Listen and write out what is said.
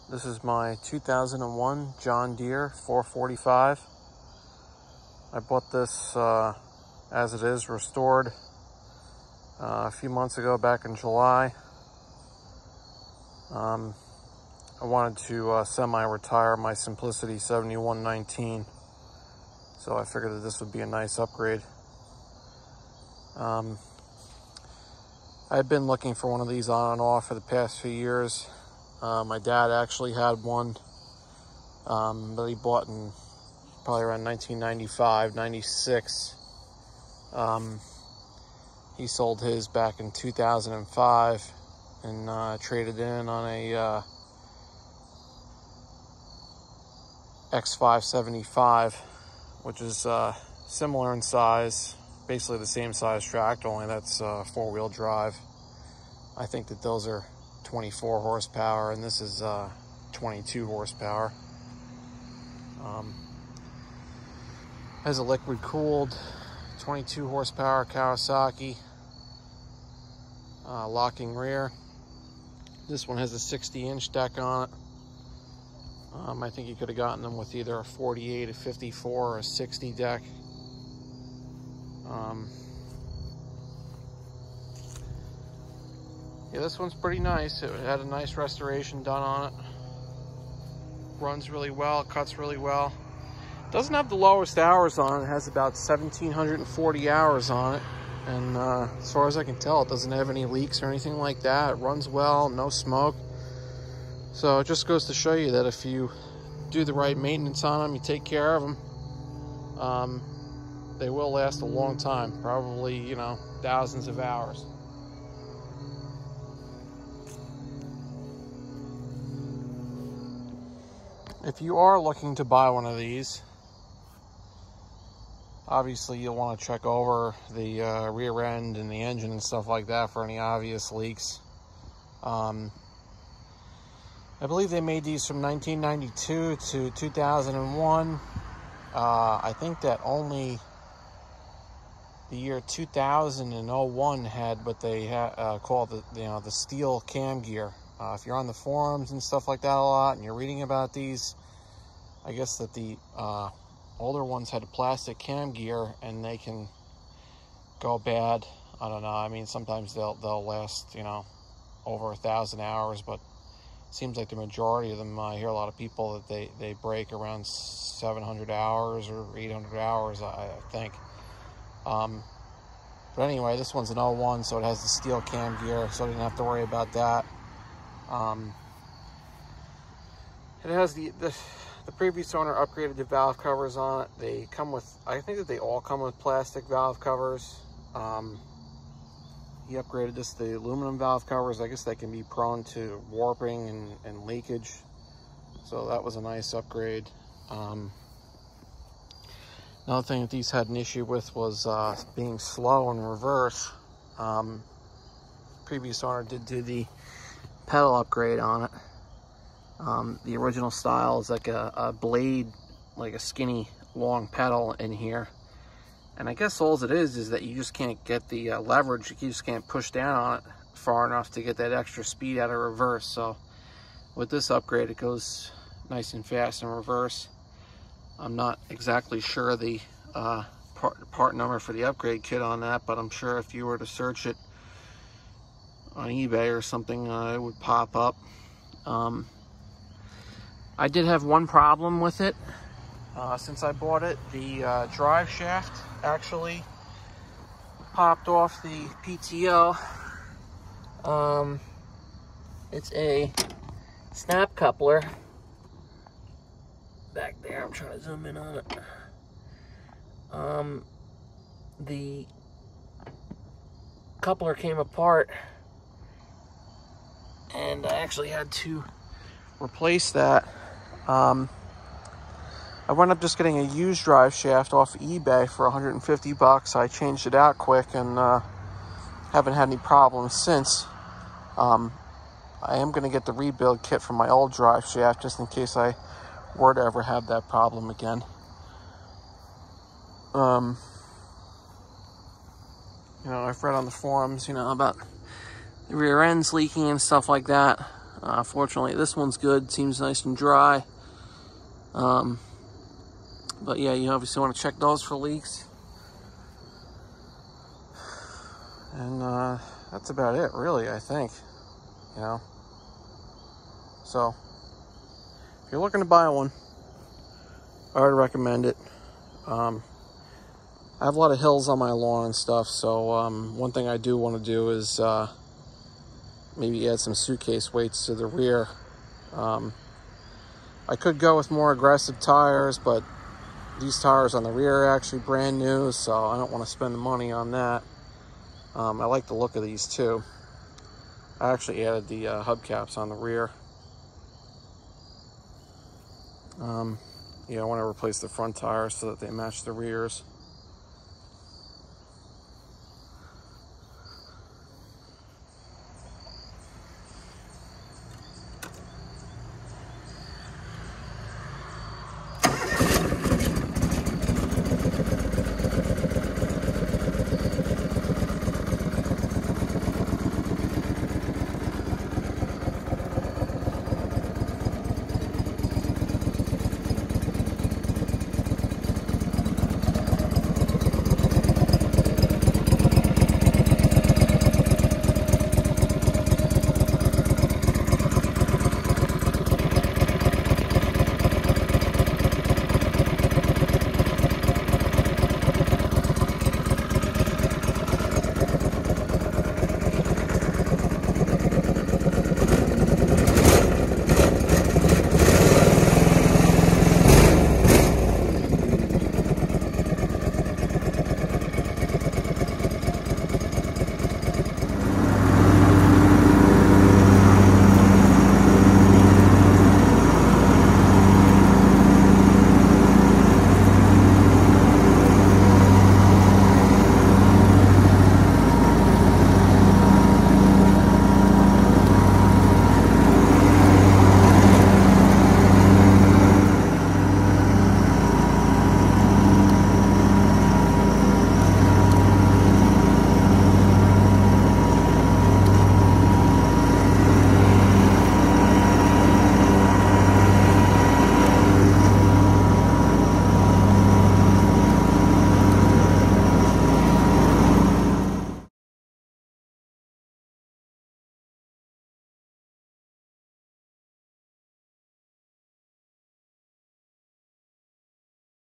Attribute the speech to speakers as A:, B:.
A: This is my 2001 John Deere 445. I bought this as it is, restored a few months ago, back in July. I wanted to semi-retire my Simplicity 7119, so I figured that this would be a nice upgrade. I've been looking for one of these on and off for the past few years. My dad actually had one that he bought in probably around 1995, 96. He sold his back in 2005 and traded in on a X575, which is similar in size, basically the same size tractor, only that's four-wheel drive. I think that those are 24 horsepower and this is 22 horsepower. Has a liquid cooled 22 horsepower Kawasaki locking rear. This one has a 60-inch deck on it. I think you could have gotten them with either a 48, a 54, or a 60 deck. Yeah, this one's pretty nice. It had a nice restoration done on it. Runs really well, cuts really well. Doesn't have the lowest hours on it. It has about 1,740 hours on it. And as far as I can tell, it doesn't have any leaks or anything like that. It runs well, no smoke. So it just goes to show you that if you do the right maintenance on them, you take care of them, they will last a long time. Probably, you know, thousands of hours. If you are looking to buy one of these, obviously you'll want to check over the rear end and the engine and stuff like that for any obvious leaks. I believe they made these from 1992 to 2001. I think that only the year 2001 had what they call the steel cam gear. If you're on the forums and stuff like that a lot and you're reading about these, I guess that the older ones had a plastic cam gear and they can go bad. I don't know. I mean, sometimes they'll last, you know, over 1,000 hours, but it seems like the majority of them, I hear a lot of people that they break around 700 hours or 800 hours, I think. But anyway, this one's an 01, so it has the steel cam gear, so I didn't have to worry about that. It has the previous owner upgraded the valve covers on it. They come with, I think that they all come with plastic valve covers. He upgraded this to the aluminum valve covers. I guess they can be prone to warping and leakage. So that was a nice upgrade. Another thing that these had an issue with was being slow in reverse. Previous owner did do the pedal upgrade on it. The original style is like a blade, like a skinny long pedal in here, and I guess all it is that you just can't get the leverage. You just can't push down on it far enough to get that extra speed out of reverse. So with this upgrade, it goes nice and fast in reverse. I'm not exactly sure the part number for the upgrade kit on that, but I'm sure if you were to search it on eBay or something, it would pop up. I did have one problem with it since I bought it. The drive shaft actually popped off the PTO. It's a snap coupler. Back there, I'm trying to zoom in on it. The coupler came apart, and I actually had to replace that. I wound up just getting a used drive shaft off eBay for 150 bucks. I changed it out quick and haven't had any problems since. I am going to get the rebuild kit for my old drive shaft just in case I were to ever have that problem again. You know, I've read on the forums, you know, about the rear ends leaking and stuff like that. Fortunately, this one's good. Seems nice and dry. But yeah, you obviously want to check those for leaks. And that's about it, really, I think. You know. So, if you're looking to buy one, I would recommend it. I have a lot of hills on my lawn and stuff, so one thing I do want to do is maybe add some suitcase weights to the rear. I could go with more aggressive tires, but these tires on the rear are actually brand new, so I don't want to spend the money on that. I like the look of these too. I actually added the hubcaps on the rear. Yeah, I want to replace the front tires so that they match the rears.